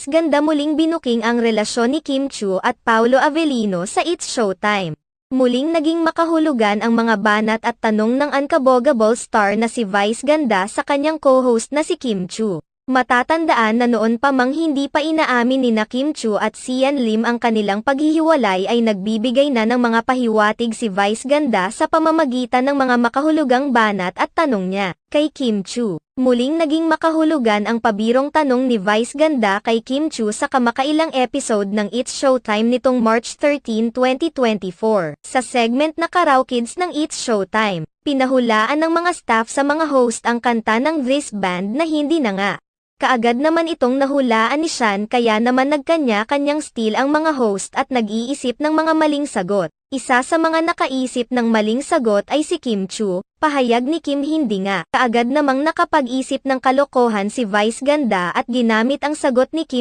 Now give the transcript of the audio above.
Vice Ganda muling binuking ang relasyon ni Kim Chiu at Paolo Avellino sa It's Showtime. Muling naging makahulugan ang mga banat at tanong ng unkabogable star na si Vice Ganda sa kanyang co-host na si Kim Chiu. Matatandaan na noon pa mang hindi pa inaamin ni na Kim Chiu at Sian Lim ang kanilang paghihiwalay ay nagbibigay na ng mga pahiwatig si Vice Ganda sa pamamagitan ng mga makahulugang banat at tanong niya kay Kim Chiu. Muling naging makahulugan ang pabirong tanong ni Vice Ganda kay Kim Chiu sa kamakailang episode ng It's Showtime nitong March 13, 2024. Sa segment na Karaw Kids ng It's Showtime, pinahulaan ng mga staff sa mga host ang kanta ng this band na hindi na nga. Kaagad naman itong nahulaan ni Shan kaya naman nagkanya-kanyang steal ang mga host at nag-iisip ng mga maling sagot. Isa sa mga nakaisip ng maling sagot ay si Kim Chiu, pahayag ni Kim hindi nga. Kaagad namang nakapag-isip ng kalokohan si Vice Ganda at ginamit ang sagot ni Kim